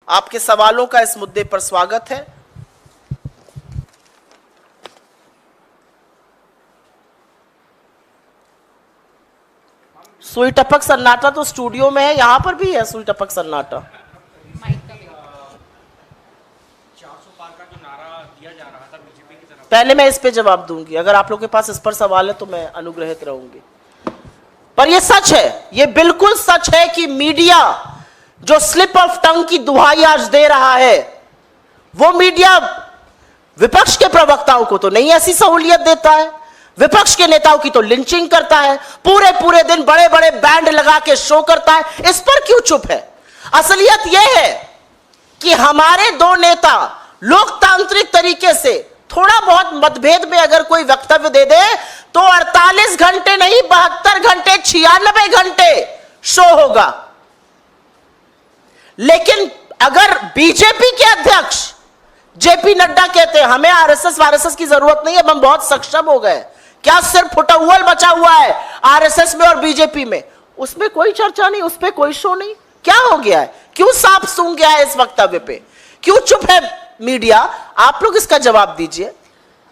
आपके सवालों का इस मुद्दे पर स्वागत है। सुई टपक सन्नाटा तो स्टूडियो में है, यहां पर भी है सुई टपक सन्नाटा। 400 पार का जो नारा दिया जा रहा था बीजेपी की तरफ, पहले मैं इस पे जवाब दूंगी, अगर आप लोगों के पास इस पर सवाल है तो मैं अनुग्रहित रहूंगी। पर यह सच है, यह बिल्कुल सच है कि मीडिया जो स्लिप ऑफ टंग की दुहाई आज दे रहा है, वो मीडिया विपक्ष के प्रवक्ताओं को तो नहीं ऐसी सहूलियत देता है, विपक्ष के नेताओं की तो लिंचिंग करता है, पूरे पूरे दिन बड़े बड़े बैंड लगा के शो करता है। इस पर क्यों चुप है? असलियत यह है कि हमारे दो नेता लोकतांत्रिक तरीके से थोड़ा बहुत मतभेद में अगर कोई वक्तव्य दे दे तो 48 घंटे नहीं 72 घंटे 96 घंटे शो होगा। लेकिन अगर बीजेपी के अध्यक्ष जेपी नड्डा कहते हैं हमें आरएसएस वारएसएस की जरूरत नहीं है, हम बहुत सक्षम हो गए, क्या सिर्फ फुटअव्वल बचा हुआ है आरएसएस में और बीजेपी में, उसमें कोई चर्चा नहीं, उस पर कोई शो नहीं। क्या हो गया है? क्यों सांप सूंघ गया है इस वक्तव्य पे? क्यों चुप है मीडिया? आप लोग इसका जवाब दीजिए।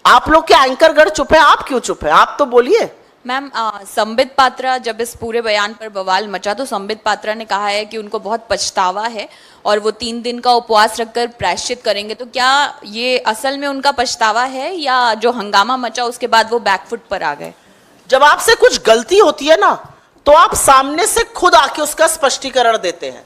आप लोग के एंकरगढ़ चुप है, आप क्यों चुप है? आप तो बोलिए। मैम, संबित पात्रा, जब इस पूरे बयान पर बवाल मचा तो संबित पात्रा ने कहा है कि उनको बहुत पछतावा है और वो 3 दिन का उपवास रखकर प्रायश्चित करेंगे। तो क्या ये असल में उनका पछतावा है या जो हंगामा मचा उसके बाद वो बैकफुट पर आ गए? जब आपसे कुछ गलती होती है ना तो आप सामने से खुद आके उसका स्पष्टीकरण देते हैं।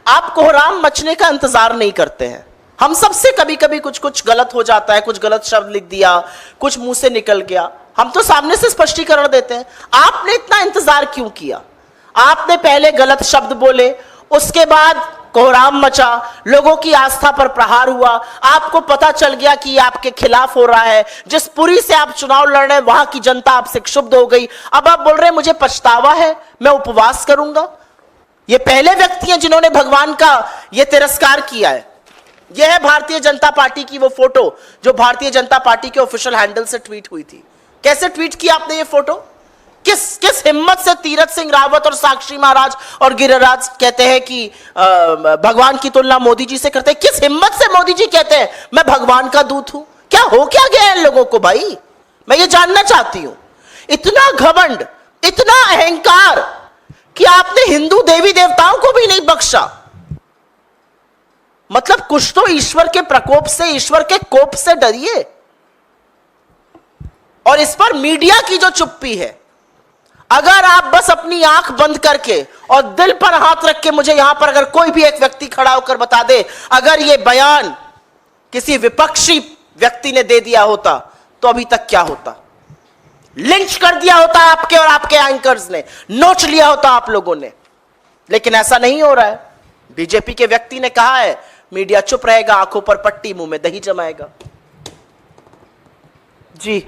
आप कोहराम मचने का इंतजार नहीं करते हैं। हम सबसे कभी कभी कुछ गलत हो जाता है, कुछ गलत शब्द लिख दिया, कुछ मुंह से निकल गया, हम तो सामने से स्पष्टीकरण देते हैं। आपने इतना इंतजार क्यों किया? आपने पहले गलत शब्द बोले, उसके बाद कोहराम मचा, लोगों की आस्था पर प्रहार हुआ, आपको पता चल गया कि आपके खिलाफ हो रहा है, जिस पुरी से आप चुनाव लड़ रहे हैं वहां की जनता आपसे क्षुब्ध हो गई। अब आप बोल रहे हैं मुझे पछतावा है, मैं उपवास करूंगा। ये पहले व्यक्ति हैं जिन्होंने भगवान का ये तिरस्कार किया है। यह है भारतीय जनता पार्टी की वो फोटो जो भारतीय जनता पार्टी के ऑफिशियल हैंडल से ट्वीट हुई थी। कैसे ट्वीट किया आपने ये फोटो? किस हिम्मत से तीरथ सिंह रावत और साक्षी महाराज और गिरिराज कहते हैं कि भगवान की तुलना मोदी जी से करते हैं? किस हिम्मत से मोदी जी कहते हैं मैं भगवान का दूत हूं? क्या हो क्या गया इन लोगों को भाई? मैं ये जानना चाहती हूं। इतना घमंड, इतना अहंकार कि आपने हिंदू देवी देवताओं को भी नहीं बख्शा। मतलब कुछ तो ईश्वर के प्रकोप से, ईश्वर के कोप से डरिए। और इस पर मीडिया की जो चुप्पी है, अगर आप बस अपनी आंख बंद करके और दिल पर हाथ रख के, मुझे यहां पर अगर कोई भी एक व्यक्ति खड़ा होकर बता दे अगर यह बयान किसी विपक्षी व्यक्ति ने दे दिया होता तो अभी तक क्या होता? लिंच कर दिया होता आपके और आपके एंकर्स ने, नोच लिया होता आप लोगों ने। लेकिन ऐसा नहीं हो रहा है। बीजेपी के व्यक्ति ने कहा है मीडिया चुप रहेगा, आंखों पर पट्टी, मुंह में दही जमाएगा। जी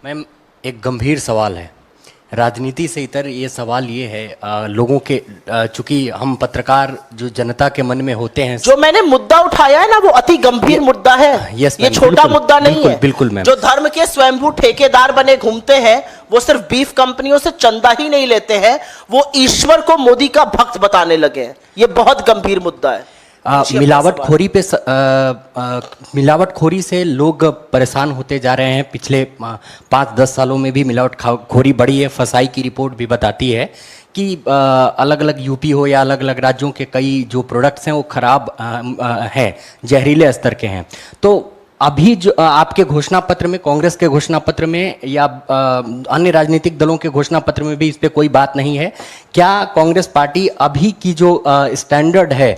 मैम, एक गंभीर सवाल है, राजनीति से इतर ये सवाल ये है, लोगों के चूंकि हम पत्रकार जो जनता के मन में होते हैं, जो मैंने मुद्दा उठाया है ना वो अति गंभीर मुद्दा है। ये छोटा मुद्दा नहीं है। बिल्कुल मैम। जो धर्म के स्वयंभू ठेकेदार बने घूमते हैं वो सिर्फ बीफ कंपनियों से चंदा ही नहीं लेते हैं, वो ईश्वर को मोदी का भक्त बताने लगे हैं। ये बहुत गंभीर मुद्दा है। मिलावटखोरी से लोग परेशान होते जा रहे हैं। पिछले 5-10 सालों में भी मिलावटखोरी बढ़ी है। फसाई की रिपोर्ट भी बताती है कि अलग अलग यूपी हो या अलग अलग राज्यों के कई जो प्रोडक्ट्स हैं वो खराब हैं, जहरीले स्तर के हैं। तो अभी जो आपके घोषणा पत्र में, कांग्रेस के घोषणा पत्र में या अन्य राजनीतिक दलों के घोषणा पत्र में भी इस पे कोई बात नहीं है। क्या कांग्रेस पार्टी अभी की जो स्टैंडर्ड है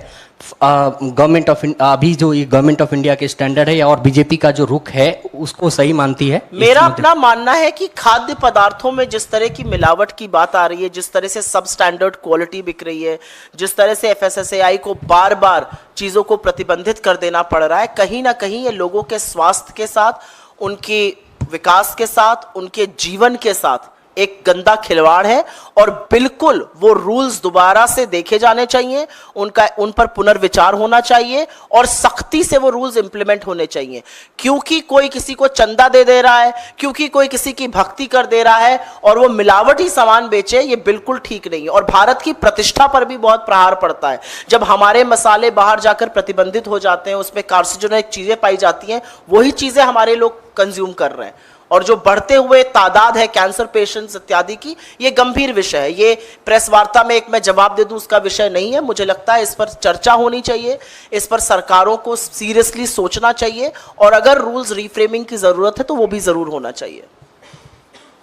गवर्नमेंट ऑफ अभी जो ये गवर्नमेंट ऑफ इंडिया के स्टैंडर्ड है और बीजेपी का जो रुख है उसको सही मानती है? मेरा अपना मानना है कि खाद्य पदार्थों में जिस तरह की मिलावट की बात आ रही है, जिस तरह से सब स्टैंडर्ड क्वालिटी बिक रही है, जिस तरह से एफएसएसएआई को बार बार चीजों को प्रतिबंधित कर देना पड़ रहा है, कहीं ना कहीं ये लोगों के स्वास्थ्य के साथ, उनके विकास के साथ, उनके जीवन के साथ एक गंदा खिलवाड़ है और बिल्कुल वो रूल्स दोबारा से देखे जाने चाहिए, उन पर पुनर्विचार होना चाहिए और सख्ती से वो रूल्स इंप्लीमेंट होने चाहिए। क्योंकि कोई किसी को चंदा दे रहा है, क्योंकि कोई किसी की भक्ति कर दे रहा है और वो मिलावटी सामान बेचे, ये बिल्कुल ठीक नहीं है और भारत की प्रतिष्ठा पर भी बहुत प्रहार पड़ता है। जब हमारे मसाले बाहर जाकर प्रतिबंधित हो जाते हैं, उसमें कार्सिनोजेनिक चीजें पाई जाती हैं, वही चीजें हमारे लोग कंज्यूम कर रहे हैं और जो बढ़ते हुए तादाद है कैंसर पेशेंट्स इत्यादि की, ये गंभीर विषय है। ये प्रेस वार्ता में एक मैं जवाब दे दूं उसका विषय नहीं है। मुझे लगता है इस पर चर्चा होनी चाहिए, इस पर सरकारों को सीरियसली सोचना चाहिए और अगर रूल्स रिफ्रेमिंग की जरूरत है तो वो भी जरूर होना चाहिए।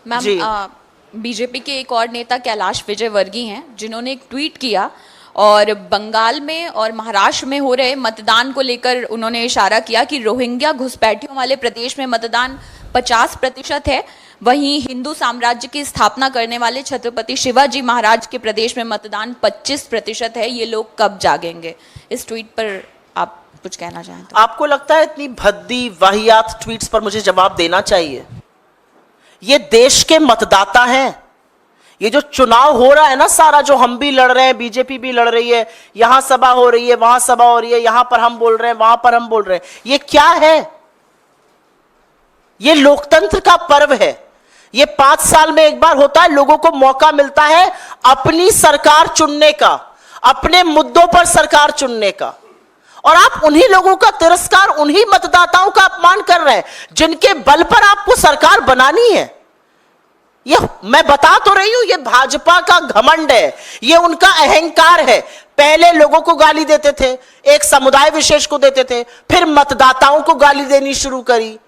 मैम, बीजेपी के एक और नेता कैलाश विजयवर्गीय हैं जिन्होंने एक ट्वीट किया और बंगाल में और महाराष्ट्र में हो रहे मतदान को लेकर उन्होंने इशारा किया कि रोहिंग्या घुसपैठियों वाले प्रदेश में मतदान 50% है, वहीं हिंदू साम्राज्य की स्थापना करने वाले छत्रपति शिवाजी महाराज के प्रदेश में मतदान 25% है। ये लोग कब जागेंगे? इस ट्वीट पर आप कुछ कहना चाहें तो? आपको लगता है इतनी भद्दी वाहियात ट्वीट्स पर मुझे जवाब देना चाहिए? ये देश के मतदाता हैं। ये जो चुनाव हो रहा है ना सारा, जो हम भी लड़ रहे हैं, बीजेपी भी लड़ रही है, यहां सभा हो रही है, वहां सभा हो रही है, यहां पर हम बोल रहे हैं, वहां पर हम बोल रहे हैं, ये क्या है? ये लोकतंत्र का पर्व है। ये 5 साल में एक बार होता है, लोगों को मौका मिलता है अपनी सरकार चुनने का, अपने मुद्दों पर सरकार चुनने का, और आप उन्हीं लोगों का तिरस्कार, उन्हीं मतदाताओं का अपमान कर रहे हैं जिनके बल पर आपको सरकार बनानी है। ये मैं बता तो रही हूं, ये भाजपा का घमंड है, ये उनका अहंकार है। पहले लोगों को गाली देते थे, एक समुदाय विशेष को देते थे, फिर मतदाताओं को गाली देनी शुरू करी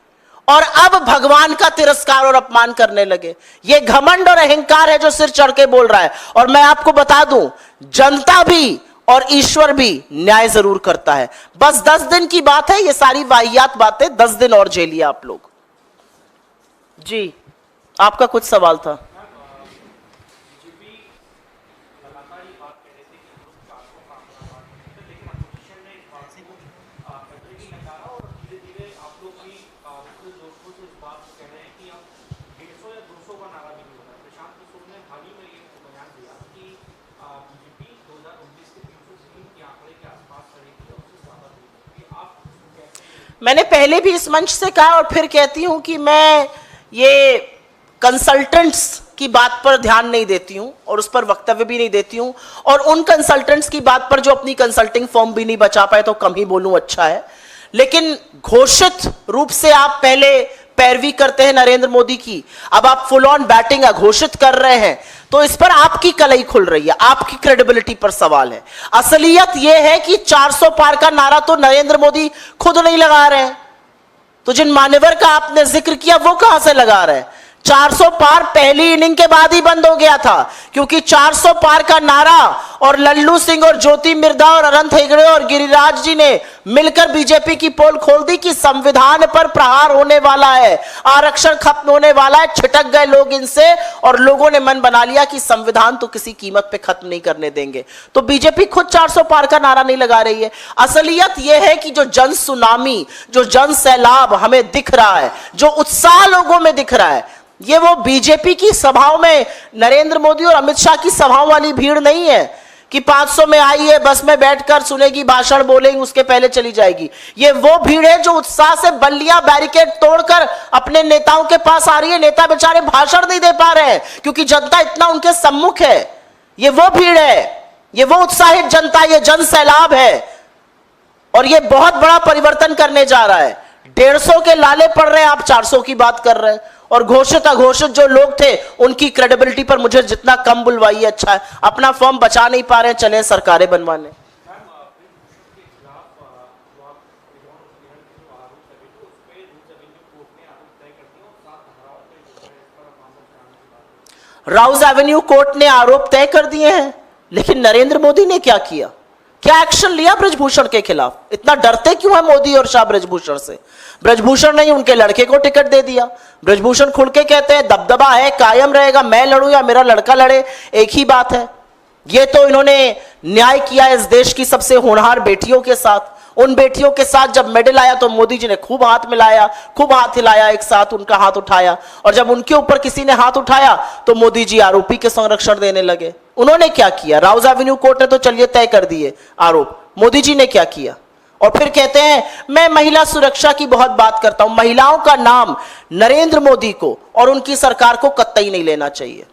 और अब भगवान का तिरस्कार और अपमान करने लगे। ये घमंड और अहंकार है जो सिर चढ़ के बोल रहा है। और मैं आपको बता दूं, जनता भी और ईश्वर भी न्याय जरूर करता है। बस 10 दिन की बात है, ये सारी वाहियात बातें 10 दिन और झेलिए आप लोग। जी, आपका कुछ सवाल था? मैंने पहले भी इस मंच से कहा और फिर कहती हूं कि मैं ये कंसल्टेंट्स की बात पर ध्यान नहीं देती हूं और उस पर वक्तव्य भी नहीं देती हूं, और उन कंसल्टेंट्स की बात पर जो अपनी कंसल्टिंग फर्म भी नहीं बचा पाए तो कम ही बोलूं अच्छा है। लेकिन घोषित रूप से आप पहले पैरवी करते हैं नरेंद्र मोदी की, अब आप फुल ऑन बैटिंग घोषित कर रहे हैं, तो इस पर आपकी कलई खुल रही है, आपकी क्रेडिबिलिटी पर सवाल है। असलियत यह है कि 400 पार का नारा तो नरेंद्र मोदी खुद नहीं लगा रहे हैं, तो जिन मान्यवर का आपने जिक्र किया वो कहां से लगा रहे हैं? 400 पार पहली इनिंग के बाद ही बंद हो गया था, क्योंकि 400 पार का नारा और लल्लू सिंह और ज्योति मिर्धा और अनंत हेगड़े और गिरिराज जी ने मिलकर बीजेपी की पोल खोल दी कि संविधान पर प्रहार होने वाला है, आरक्षण खत्म होने वाला है। छिटक गए लोग इनसे और लोगों ने मन बना लिया कि संविधान तो किसी कीमत पे खत्म नहीं करने देंगे। तो बीजेपी खुद 400 पार का नारा नहीं लगा रही है। असलियत यह है कि जो जन सुनामी, जो जन सैलाब हमें दिख रहा है, जो उत्साह लोगों में दिख रहा है, ये वो बीजेपी की सभाओं में नरेंद्र मोदी और अमित शाह की सभाओं वाली भीड़ नहीं है कि 500 में आई है, बस में बैठकर सुनेगी, भाषण बोलेंगी, उसके पहले चली जाएगी। ये वो भीड़ है जो उत्साह से बल्लियां बैरिकेड तोड़कर अपने नेताओं के पास आ रही है। नेता बेचारे भाषण नहीं दे पा रहे हैं क्योंकि जनता इतना उनके सम्मुख है। ये वो भीड़ है, ये वो उत्साहित जनता, ये जन सैलाब है और ये बहुत बड़ा परिवर्तन करने जा रहा है। 150 के लाले पड़ रहे हैं, आप 400 की बात कर रहे हैं। और घोषित अघोषित जो लोग थे उनकी क्रेडिबिलिटी पर मुझे जितना कम बुलवाइए अच्छा है। अपना फॉर्म बचा नहीं पा रहे हैं, चले सरकारें बनवाने। राउज एवेन्यू कोर्ट ने आरोप तय कर दिए हैं, लेकिन नरेंद्र मोदी ने क्या किया? क्या एक्शन लिया ब्रजभूषण के खिलाफ? इतना डरते क्यों है मोदी और शाह ब्रजभूषण से? ब्रजभूषण ने उनके लड़के को टिकट दे दिया। ब्रजभूषण खुल के कहते हैं दबदबा है, कायम रहेगा, मैं लड़ूं या मेरा लड़का लड़े, एक ही बात है। ये तो इन्होंने न्याय किया इस देश की सबसे होनहार बेटियों के साथ, उन बेटियों के साथ जब मेडल आया तो मोदी जी ने खूब हाथ मिलाया, खूब हाथ हिलाया, एक साथ उनका हाथ उठाया, और जब उनके ऊपर किसी ने हाथ उठाया तो मोदी जी आरोपी के संरक्षण देने लगे। उन्होंने क्या किया? राउज एवेन्यू कोर्ट ने तो चलिए तय कर दिए आरोप, मोदी जी ने क्या किया? और फिर कहते हैं मैं महिला सुरक्षा की बहुत बात करता हूं। महिलाओं का नाम नरेंद्र मोदी को और उनकी सरकार को कतई नहीं लेना चाहिए।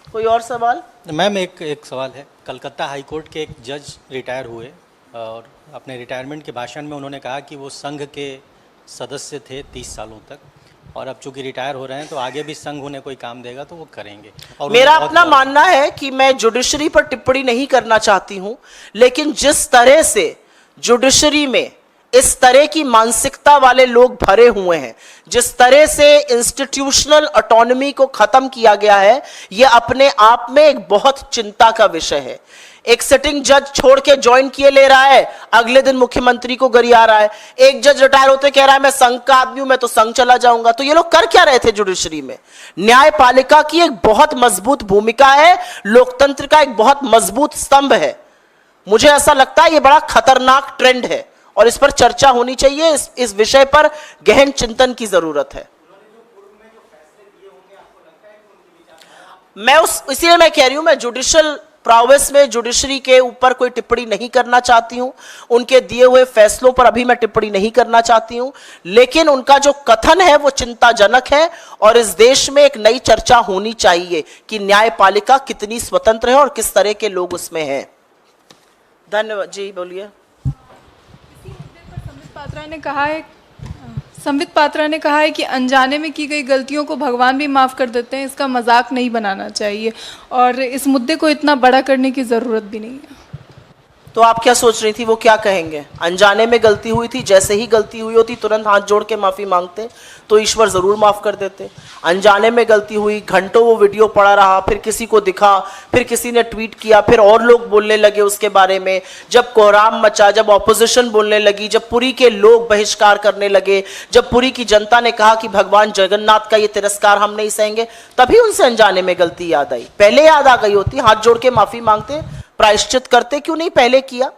कोई और सवाल? मैम एक सवाल है। कलकत्ता हाई कोर्ट के एक जज रिटायर हुए और अपने रिटायरमेंट के भाषण में उन्होंने कहा कि वो संघ के सदस्य थे 30 सालों तक, और अब चूंकि रिटायर हो रहे हैं तो आगे भी संघ उन्हें कोई काम देगा तो वो करेंगे। और मेरा अपना मानना है कि मैं जुडिशरी पर टिप्पणी नहीं करना चाहती हूं, लेकिन जिस तरह से जुडिशरी में इस तरह की मानसिकता वाले लोग भरे हुए हैं, जिस तरह से इंस्टीट्यूशनल ऑटोनॉमी को खत्म किया गया है, यह अपने आप में एक बहुत चिंता का विषय है। एक सिटिंग जज छोड़ के ज्वाइन किए ले रहा है, अगले दिन मुख्यमंत्री को गरिया रहा है। एक जज रिटायर होते कह रहा है मैं संघ का आदमी हूं, मैं तो संघ चला जाऊंगा। तो ये लोग कर क्या रहे थे जुडिशरी में? न्यायपालिका की एक बहुत मजबूत भूमिका है, लोकतंत्र का एक बहुत मजबूत स्तंभ है। मुझे ऐसा लगता है ये बड़ा खतरनाक ट्रेंड है और इस पर चर्चा होनी चाहिए। इस विषय पर गहन चिंतन की जरूरत है। मैं इसीलिए मैं कह रही हूं, मैं जुडिशियल प्रोवेस में जुडिशरी के ऊपर कोई टिप्पणी नहीं करना चाहती हूं, उनके दिए हुए फैसलों पर अभी मैं टिप्पणी नहीं करना चाहती हूं, लेकिन उनका जो कथन है वो चिंताजनक है और इस देश में एक नई चर्चा होनी चाहिए कि न्यायपालिका कितनी स्वतंत्र है और किस तरह के लोग उसमें हैं। धन्यवाद जी, बोलिए। संबित पात्रा ने कहा है कि अनजाने में की गई गलतियों को भगवान भी माफ़ कर देते हैं, इसका मजाक नहीं बनाना चाहिए और इस मुद्दे को इतना बड़ा करने की ज़रूरत भी नहीं है। तो आप क्या सोच रही थी, वो क्या कहेंगे? अनजाने में गलती हुई थी, जैसे ही गलती हुई होती तुरंत हाथ जोड़ के माफ़ी मांगते तो ईश्वर ज़रूर माफ़ कर देते। अनजाने में गलती हुई, घंटों वो वीडियो पड़ा रहा, फिर किसी को दिखा, फिर किसी ने ट्वीट किया, फिर और लोग बोलने लगे उसके बारे में, जब कोहराम मचा, जब ऑपोजिशन बोलने लगी, जब पुरी के लोग बहिष्कार करने लगे, जब पुरी की जनता ने कहा कि भगवान जगन्नाथ का ये तिरस्कार हम नहीं सहेंगे, तभी उनसे अनजाने में गलती याद आई। पहले याद आ गई होती, हाथ जोड़ के माफ़ी मांगते, प्रायश्चित करते, क्यों नहीं पहले किया?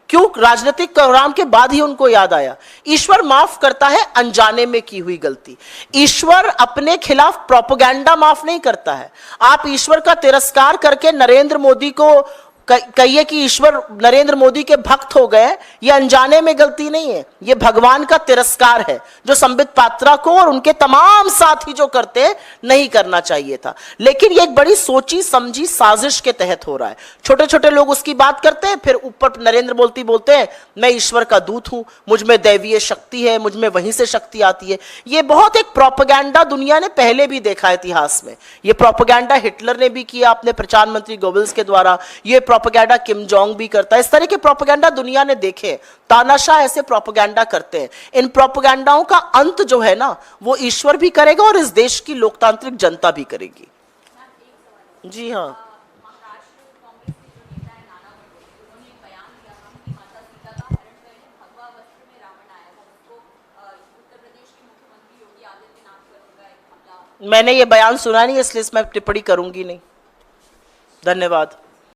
क्यों राजनीतिक कोहराम के बाद ही उनको याद आया? ईश्वर माफ करता है अनजाने में की हुई गलती। ईश्वर अपने खिलाफ प्रोपेगेंडा माफ नहीं करता है। आप ईश्वर का तिरस्कार करके नरेंद्र मोदी को कहिए कि ईश्वर नरेंद्र मोदी के भक्त हो गए, ये अनजाने में गलती नहीं है, ये भगवान का तिरस्कार है जो संबित पात्रा को और उनके तमाम साथी जो करते नहीं करना चाहिए था। लेकिन ये एक बड़ी सोची समझी साजिश के तहत हो रहा है। छोटे छोटे लोग उसकी बात करते हैं, फिर ऊपर नरेंद्र बोलते हैं मैं ईश्वर का दूत हूं, मुझ में दैवीय शक्ति है, मुझ में वहीं से शक्ति आती है। ये बहुत एक प्रोपेगेंडा दुनिया ने पहले भी देखा इतिहास में। ये प्रोपेगेंडा हिटलर ने भी किया अपने प्रधानमंत्री गोबल्स के द्वारा, ये प्रोपेगेंडा किम जोंग भी करता है। इस तरह के प्रोपेगेंडा दुनिया ने देखे, तानाशाह ऐसे प्रोपेगेंडा करते हैं। इन प्रोपेगेंडाओं का अंत जो है ना, वो ईश्वर भी करेगा और इस देश की लोकतांत्रिक जनता भी करेगी। जी हाँ, मैंने ये बयान सुना नहीं, इसलिए मैं टिप्पणी करूंगी नहीं। धन्यवाद।